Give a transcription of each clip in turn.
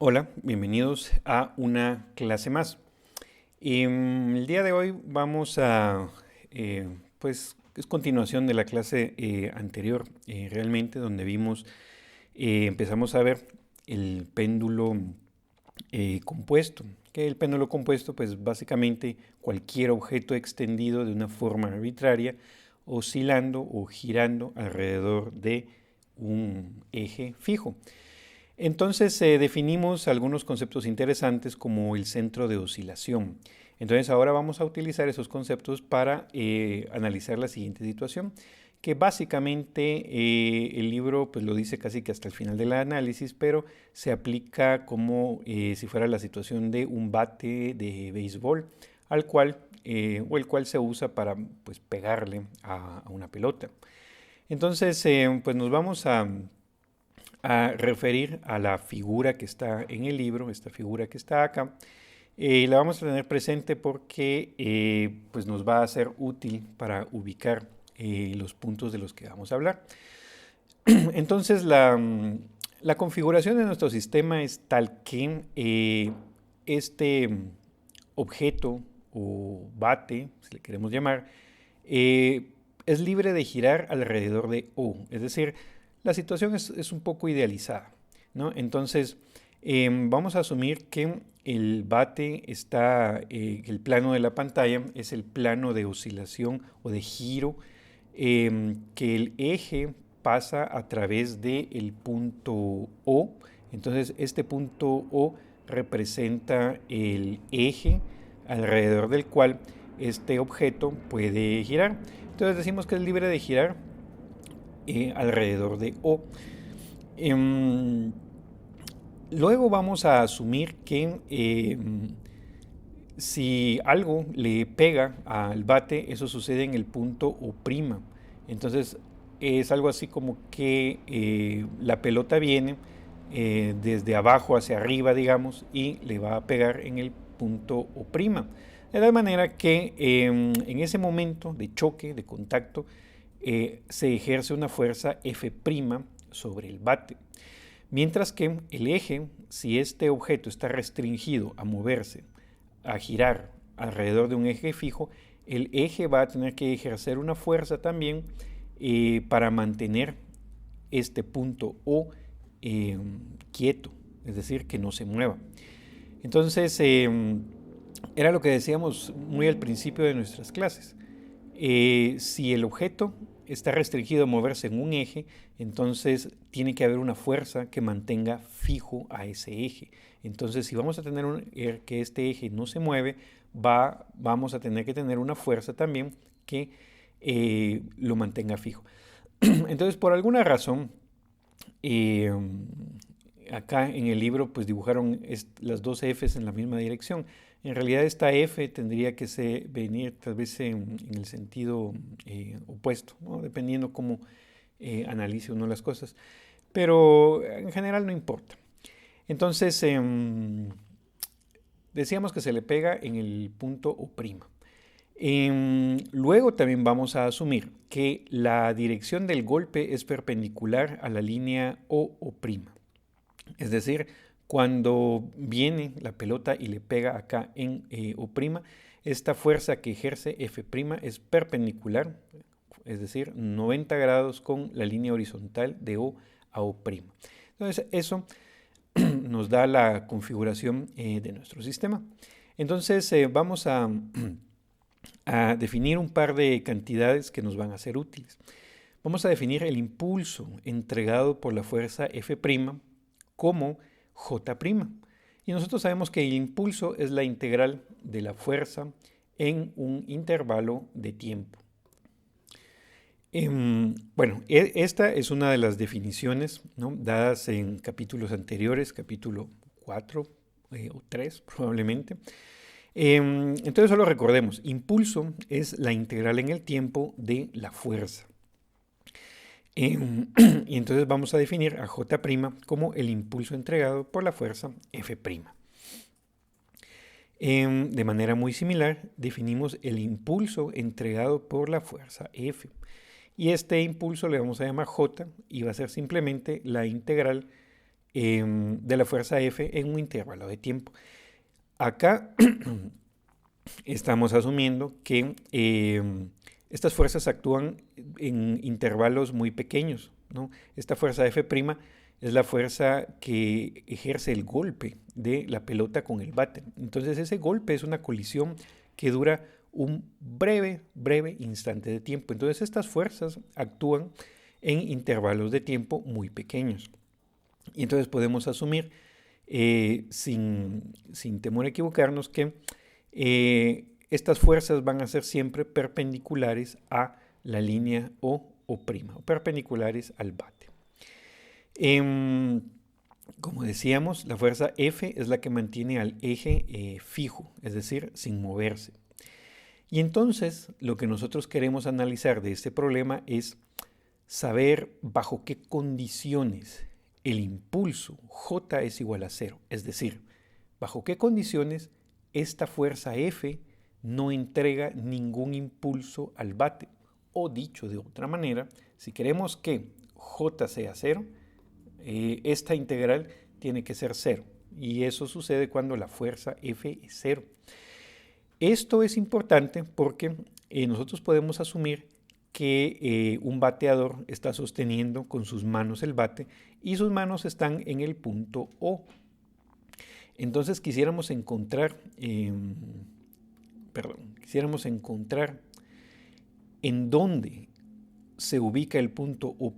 Hola, bienvenidos a una clase más. El día de hoy vamos a, pues, es continuación de la clase anterior, realmente, donde empezamos a ver el péndulo compuesto. Que el péndulo compuesto, pues, básicamente cualquier objeto extendido de una forma arbitraria, oscilando o girando alrededor de un eje fijo. Entonces definimos algunos conceptos interesantes como el centro de oscilación. Entonces ahora vamos a utilizar esos conceptos para analizar la siguiente situación, que básicamente el libro pues lo dice casi que hasta el final del análisis, pero se aplica como si fuera la situación de un bate de béisbol, al cual o el cual se usa para pues pegarle a una pelota. Entonces pues nos vamos a referir a la figura que está en el libro, esta figura que está acá. La vamos a tener presente porque pues nos va a ser útil para ubicar los puntos de los que vamos a hablar. Entonces la configuración de nuestro sistema es tal que este objeto o bate, si le queremos llamar, es libre de girar alrededor de O. Es decir, la situación es un poco idealizada, ¿no? Entonces, vamos a asumir que el bate está, el plano de la pantalla es el plano de oscilación o de giro, que el eje pasa a través del punto O. Entonces, este punto O representa el eje alrededor del cual este objeto puede girar. Entonces decimos que es libre de girar alrededor de O. Luego vamos a asumir que si algo le pega al bate, eso sucede en el punto O'. Entonces es algo así como que la pelota viene desde abajo hacia arriba, digamos, y le va a pegar en el punto O'. De tal manera que en ese momento de choque, de contacto, se ejerce una fuerza F' sobre el bate. Mientras que el eje, si este objeto está restringido a moverse, a girar alrededor de un eje fijo, el eje va a tener que ejercer una fuerza también para mantener este punto O quieto, es decir, que no se mueva. Entonces, era lo que decíamos muy al principio de nuestras clases. Si el objeto está restringido a moverse en un eje, entonces tiene que haber una fuerza que mantenga fijo a ese eje. Entonces, si vamos a tener que este eje no se mueve, vamos a tener que tener una fuerza también que lo mantenga fijo. Entonces, por alguna razón, acá en el libro pues dibujaron las dos Fs en la misma dirección. En realidad esta F tendría que venir tal vez en el sentido opuesto, ¿no? Dependiendo cómo analice uno las cosas. Pero en general no importa. Entonces decíamos que se le pega en el punto O'. Luego también vamos a asumir que la dirección del golpe es perpendicular a la línea O'O'. Es decir, cuando viene la pelota y le pega acá en O', esta fuerza que ejerce F' es perpendicular, es decir, 90 grados con la línea horizontal de O a O'. Entonces, eso nos da la configuración de nuestro sistema. Entonces, vamos a definir un par de cantidades que nos van a ser útiles. Vamos a definir el impulso entregado por la fuerza F' como J'. Y nosotros sabemos que el impulso es la integral de la fuerza en un intervalo de tiempo. Bueno, esta es una de las definiciones, ¿no?, dadas en capítulos anteriores, capítulo 4 o 3 probablemente. Entonces solo recordemos, impulso es la integral en el tiempo de la fuerza. Y entonces vamos a definir a J' como el impulso entregado por la fuerza F'. De manera muy similar, definimos el impulso entregado por la fuerza F. Y este impulso le vamos a llamar J y va a ser simplemente la integral de la fuerza F en un intervalo de tiempo. Acá estamos asumiendo que estas fuerzas actúan en intervalos muy pequeños, ¿no? Esta fuerza F' es la fuerza que ejerce el golpe de la pelota con el bate. Entonces ese golpe es una colisión que dura un breve instante de tiempo. Entonces estas fuerzas actúan en intervalos de tiempo muy pequeños. Y entonces podemos asumir, sin temor a equivocarnos, que estas fuerzas van a ser siempre perpendiculares a la línea O', o perpendiculares al bate. Como decíamos, la fuerza F es la que mantiene al eje fijo, es decir, sin moverse. Y entonces lo que nosotros queremos analizar de este problema es saber bajo qué condiciones el impulso J es igual a 0. Es decir, bajo qué condiciones esta fuerza F no entrega ningún impulso al bate. O dicho de otra manera, si queremos que J sea 0, esta integral tiene que ser 0. Y eso sucede cuando la fuerza F es 0. Esto es importante porque nosotros podemos asumir que un bateador está sosteniendo con sus manos el bate y sus manos están en el punto O. Entonces quisiéramos encontrar en dónde se ubica el punto O',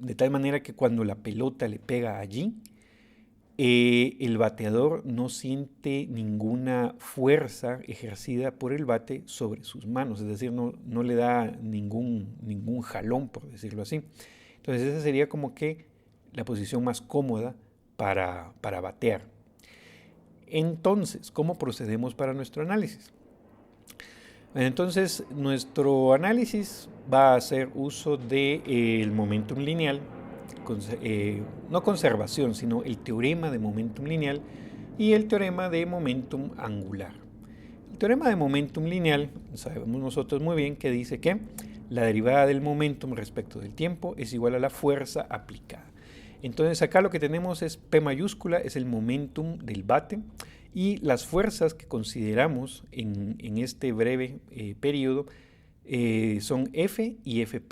de tal manera que cuando la pelota le pega allí, el bateador no siente ninguna fuerza ejercida por el bate sobre sus manos, es decir, no le da ningún jalón, por decirlo así. Entonces esa sería como que la posición más cómoda para batear. Entonces, ¿cómo procedemos para nuestro análisis? Entonces, nuestro análisis va a hacer uso del momentum lineal, no conservación, sino el teorema de momentum lineal y el teorema de momentum angular. El teorema de momentum lineal, sabemos nosotros muy bien que dice que la derivada del momentum respecto del tiempo es igual a la fuerza aplicada. Entonces acá lo que tenemos es P mayúscula, es el momentum del bate, y las fuerzas que consideramos en este breve periodo son F y F'.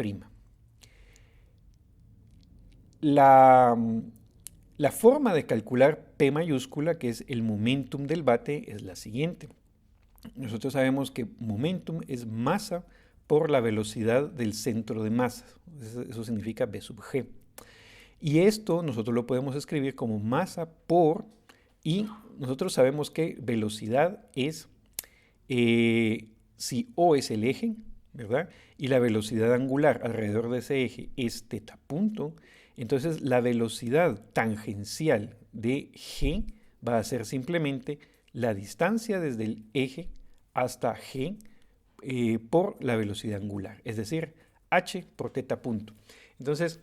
La forma de calcular P mayúscula, que es el momentum del bate, es la siguiente. Nosotros sabemos que momentum es masa por la velocidad del centro de masa. Eso significa B sub G. Y esto nosotros lo podemos escribir como masa por, y nosotros sabemos que velocidad es, si O es el eje, ¿verdad? Y la velocidad angular alrededor de ese eje es teta punto, entonces la velocidad tangencial de G va a ser simplemente la distancia desde el eje hasta G por la velocidad angular, es decir, H por teta punto. Entonces,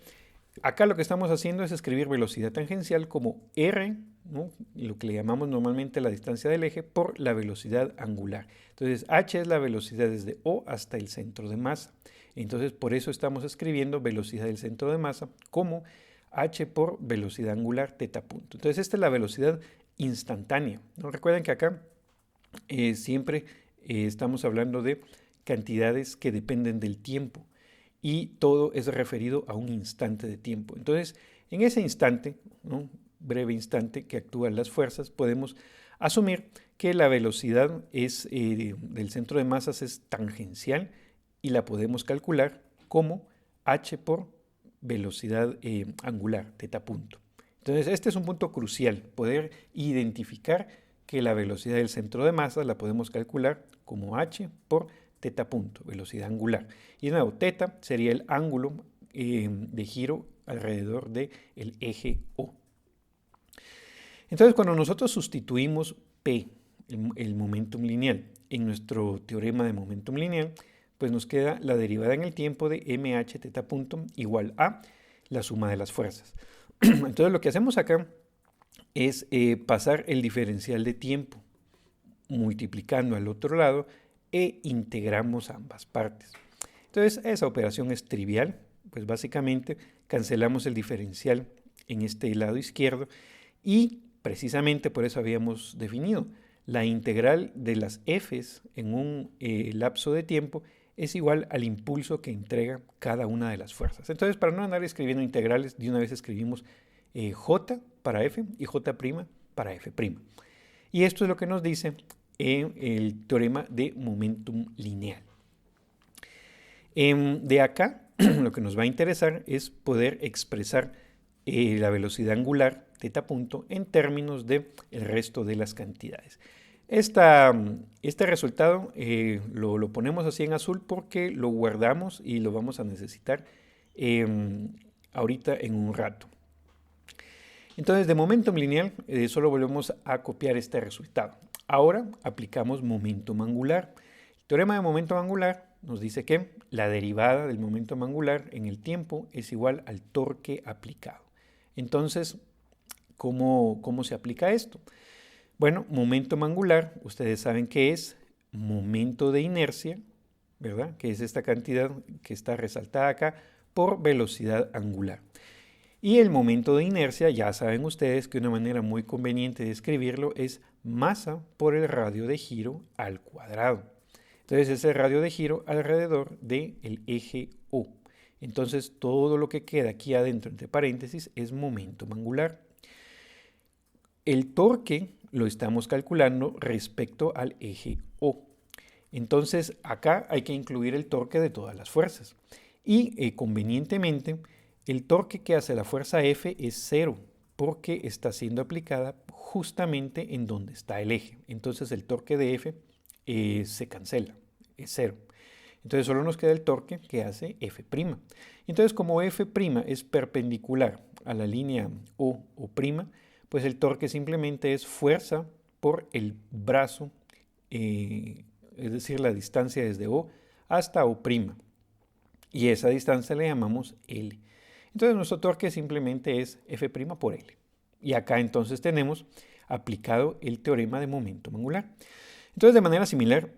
acá lo que estamos haciendo es escribir velocidad tangencial como R, ¿no? Lo que le llamamos normalmente la distancia del eje, por la velocidad angular. Entonces, H es la velocidad desde O hasta el centro de masa. Entonces, por eso estamos escribiendo velocidad del centro de masa como H por velocidad angular teta punto. Entonces, esta es la velocidad instantánea, ¿no? Recuerden que acá siempre estamos hablando de cantidades que dependen del tiempo y todo es referido a un instante de tiempo. Entonces, en ese instante, ¿no? Breve instante que actúan las fuerzas, podemos asumir que la velocidad del centro de masas es tangencial y la podemos calcular como H por velocidad angular, teta punto. Entonces, este es un punto crucial, poder identificar que la velocidad del centro de masa la podemos calcular como H por teta punto, velocidad angular. Y de nuevo, teta sería el ángulo de giro alrededor del eje O. Entonces, cuando nosotros sustituimos P, el momentum lineal, en nuestro teorema de momentum lineal, pues nos queda la derivada en el tiempo de mh teta punto igual a la suma de las fuerzas. Entonces, lo que hacemos acá es pasar el diferencial de tiempo multiplicando al otro lado e integramos ambas partes. Entonces, esa operación es trivial, pues básicamente cancelamos el diferencial en este lado izquierdo y precisamente por eso habíamos definido la integral de las f's en un lapso de tiempo es ', al impulso que entrega cada una de las fuerzas. Entonces, para no andar escribiendo integrales, de una vez escribimos j para f y j' para f'. Y esto es lo que nos dice el teorema de momentum lineal. De acá, lo que nos va a interesar es poder expresar la velocidad angular, θ punto, en términos del resto de las cantidades. Este resultado lo ponemos así en azul porque lo guardamos y lo vamos a necesitar ahorita en un rato. Entonces, de momentum lineal, solo volvemos a copiar este resultado. Ahora aplicamos momentum angular. El teorema de momentum angular nos dice que la derivada del momentum angular en el tiempo es igual al torque aplicado. Entonces, ¿cómo se aplica esto? Bueno, momentum angular, ustedes saben que es momento de inercia, ¿verdad? Que es esta cantidad que está resaltada acá por velocidad angular. Y el momento de inercia, ya saben ustedes que una manera muy conveniente de escribirlo es masa por el radio de giro al cuadrado. Entonces es el radio de giro alrededor del eje O. Entonces todo lo que queda aquí adentro entre paréntesis es momento angular. El torque lo estamos calculando respecto al eje O. Entonces acá hay que incluir el torque de todas las fuerzas. Y convenientemente el torque que hace la fuerza F es 0 porque está siendo aplicada justamente en donde está el eje. Entonces el torque de F se cancela, es 0. Entonces solo nos queda el torque que hace F'. Entonces como F' es perpendicular a la línea O, pues el torque simplemente es fuerza por el brazo, es decir, la distancia desde O hasta O'. Y esa distancia le llamamos L. Entonces nuestro torque simplemente es F' por L. Y acá entonces tenemos aplicado el teorema de momentum angular. Entonces de manera similar,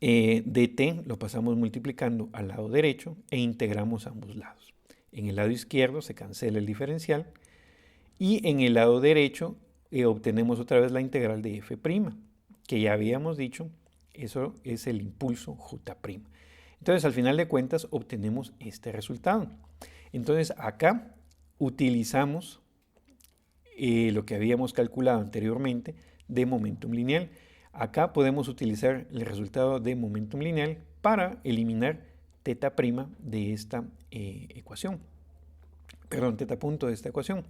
dt lo pasamos multiplicando al lado derecho e integramos ambos lados. En el lado izquierdo se cancela el diferencial y en el lado derecho obtenemos otra vez la integral de F', que ya habíamos dicho, eso es el impulso J'. Entonces al final de cuentas obtenemos este resultado. Entonces acá utilizamos lo que habíamos calculado anteriormente de momentum lineal. Acá podemos utilizar el resultado de momentum lineal para eliminar θ' de esta ecuación. Perdón, θ punto de esta ecuación.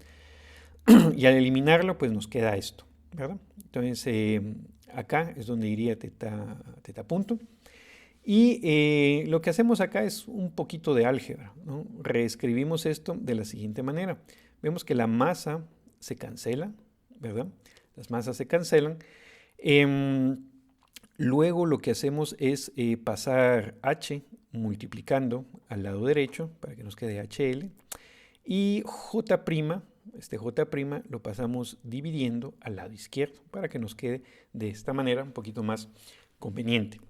Y al eliminarlo, pues nos queda esto, ¿verdad? Entonces acá es donde iría θ punto. Y lo que hacemos acá es un poquito de álgebra, ¿no? Reescribimos esto de la siguiente manera. Vemos que la masa se cancela, ¿verdad? Las masas se cancelan. Luego lo que hacemos es pasar h multiplicando al lado derecho para que nos quede HL. Y J', este J' lo pasamos dividiendo al lado izquierdo para que nos quede de esta manera un poquito más conveniente.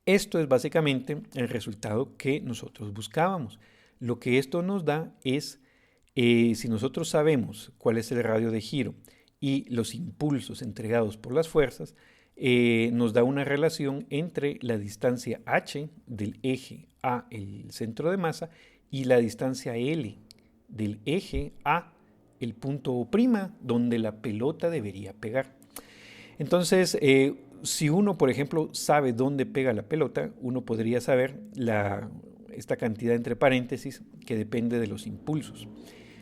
Esto es básicamente el resultado que nosotros buscábamos. Lo que esto nos da es, si nosotros sabemos cuál es el radio de giro y los impulsos entregados por las fuerzas, nos da una relación entre la distancia h del eje a el centro de masa y la distancia L del eje a el punto O', donde la pelota debería pegar. Entonces, si uno, por ejemplo, sabe dónde pega la pelota, uno podría saber esta cantidad entre paréntesis que depende de los impulsos.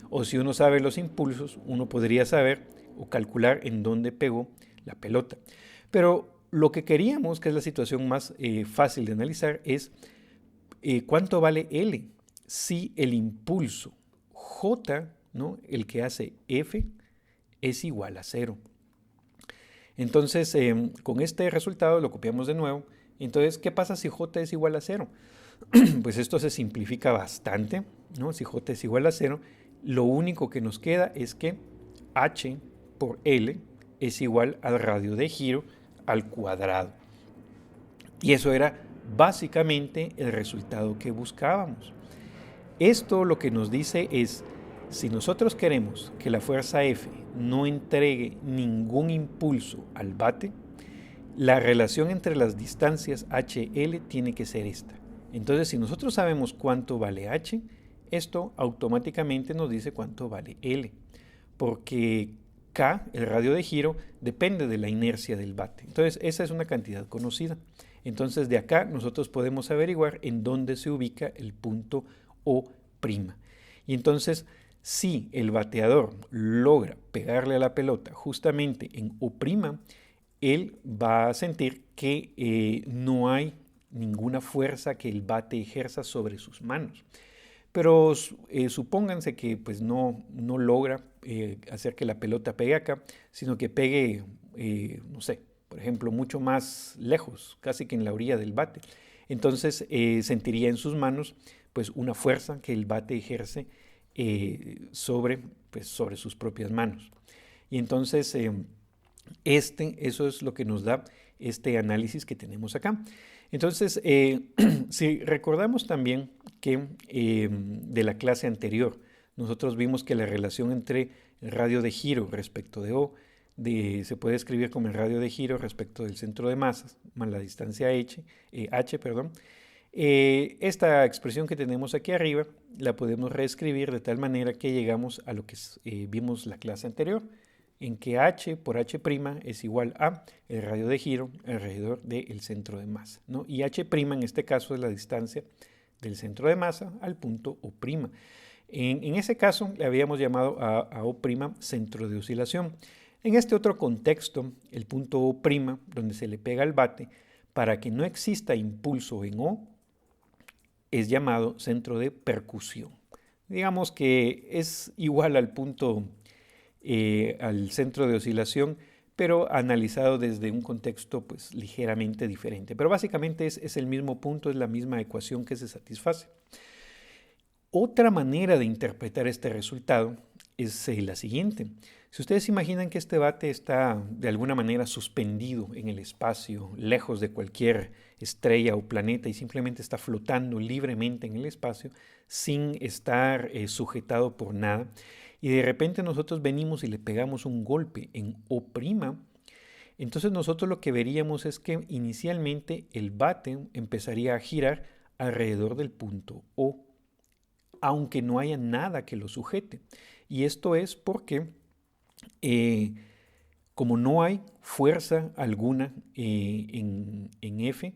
O si uno sabe los impulsos, uno podría saber o calcular en dónde pegó la pelota. Pero lo que queríamos, que es la situación más fácil de analizar, es cuánto vale L si el impulso J, ¿no?, el que hace F, es igual a 0. Entonces, con este resultado lo copiamos de nuevo. Entonces, ¿qué pasa si J es igual a 0? Pues esto se simplifica bastante, ¿no? Si J es igual a 0, lo único que nos queda es que H por L es igual al radio de giro al cuadrado. Y eso era básicamente el resultado que buscábamos. Esto lo que nos dice es Si nosotros queremos que la fuerza F no entregue ningún impulso al bate, la relación entre las distancias HL tiene que ser esta. Entonces, si nosotros sabemos cuánto vale H, esto automáticamente nos dice cuánto vale L, porque K, el radio de giro, depende de la inercia del bate. Entonces, esa es una cantidad conocida. Entonces, de acá nosotros podemos averiguar en dónde se ubica el punto O'. Y entonces, si el bateador logra pegarle a la pelota justamente en O', él va a sentir que no hay ninguna fuerza que el bate ejerza sobre sus manos. Pero supónganse que pues no logra hacer que la pelota pegue acá, sino que pegue, no sé, por ejemplo, mucho más lejos, casi que en la orilla del bate. Entonces sentiría en sus manos pues una fuerza que el bate ejerce sobre sus propias manos. Y entonces eso es lo que nos da este análisis que tenemos acá. Entonces, si recordamos también que de la clase anterior, nosotros vimos que la relación entre el radio de giro respecto de O se puede escribir como el radio de giro respecto del centro de masas más la distancia h. Esta expresión que tenemos aquí arriba la podemos reescribir de tal manera que llegamos a lo que vimos la clase anterior, en que h por h' es igual a el radio de giro alrededor del centro de masa, ¿no? Y h' en este caso es la distancia del centro de masa al punto O'. En ese caso le habíamos llamado a O' centro de oscilación. En este otro contexto, el punto O', donde se le pega al bate, para que no exista impulso en O, es llamado centro de percusión. Digamos que es igual al punto al centro de oscilación, pero analizado desde un contexto pues ligeramente diferente. Pero básicamente es el mismo punto, es la misma ecuación que se satisface. Otra manera de interpretar este resultado es la siguiente. Si ustedes imaginan que este bate está de alguna manera suspendido en el espacio, lejos de cualquier estrella o planeta y simplemente está flotando libremente en el espacio sin estar sujetado por nada, y de repente nosotros venimos y le pegamos un golpe en O', entonces nosotros lo que veríamos es que inicialmente el bate empezaría a girar alrededor del punto O, aunque no haya nada que lo sujete. Y esto es porque como no hay fuerza alguna en F,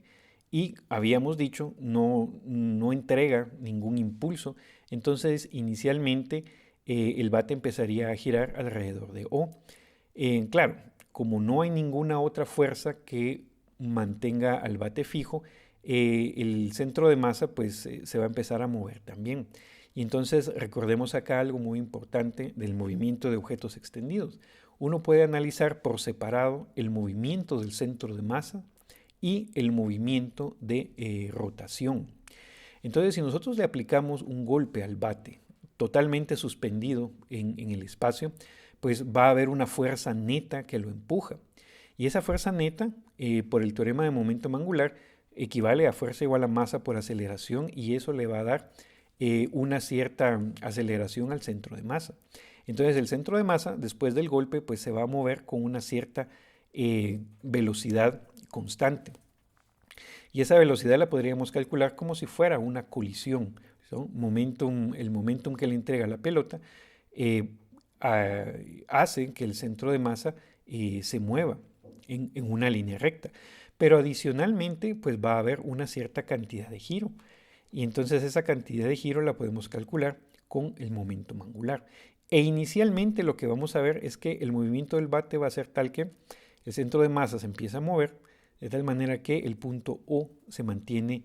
y habíamos dicho no entrega ningún impulso, entonces inicialmente el bate empezaría a girar alrededor de O. Claro, como no hay ninguna otra fuerza que mantenga al bate fijo, el centro de masa pues se va a empezar a mover también. Y entonces recordemos acá algo muy importante del movimiento de objetos extendidos. Uno puede analizar por separado el movimiento del centro de masa y el movimiento de rotación. Entonces, si nosotros le aplicamos un golpe al bate totalmente suspendido en el espacio, pues va a haber una fuerza neta que lo empuja. Y esa fuerza neta, por el teorema de momento angular, equivale a fuerza igual a masa por aceleración, y eso le va a dar una cierta aceleración al centro de masa. Entonces el centro de masa después del golpe pues se va a mover con una cierta velocidad constante. Y esa velocidad la podríamos calcular como si fuera una colisión, ¿no? El momentum que le entrega la pelota hace que el centro de masa se mueva en una línea recta. Pero adicionalmente pues va a haber una cierta cantidad de giro. Y entonces esa cantidad de giro la podemos calcular con el momento angular. E inicialmente lo que vamos a ver es que el movimiento del bate va a ser tal que el centro de masa se empieza a mover de tal manera que el punto O se mantiene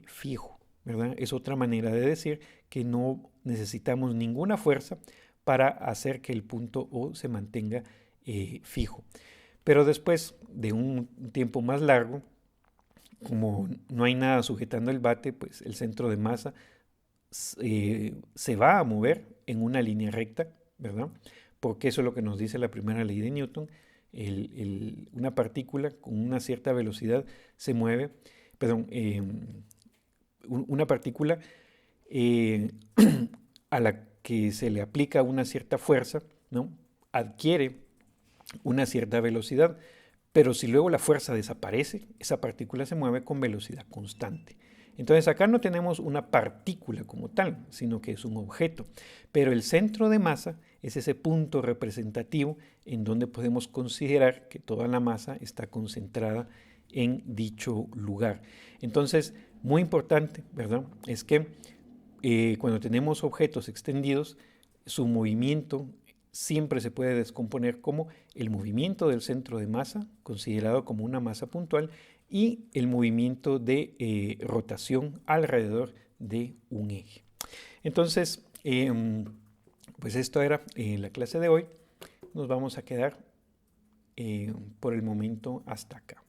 fijo, ¿verdad? Es otra manera de decir que no necesitamos ninguna fuerza para hacer que el punto O se mantenga fijo. Pero después de un tiempo más largo, como no hay nada sujetando el bate, pues el centro de masa se va a mover en una línea recta, ¿verdad? Porque eso es lo que nos dice la primera ley de Newton. Una partícula con una cierta velocidad se mueve, una partícula a la que se le aplica una cierta fuerza, ¿no? Adquiere una cierta velocidad, pero si luego la fuerza desaparece, esa partícula se mueve con velocidad constante. Entonces acá no tenemos una partícula como tal, sino que es un objeto. Pero el centro de masa es ese punto representativo en donde podemos considerar que toda la masa está concentrada en dicho lugar. Entonces, muy importante, ¿verdad? Es que cuando tenemos objetos extendidos, su movimiento siempre se puede descomponer como el movimiento del centro de masa, considerado como una masa puntual, y el movimiento de rotación alrededor de un eje. Entonces, pues esto era la clase de hoy. Nos vamos a quedar por el momento hasta acá.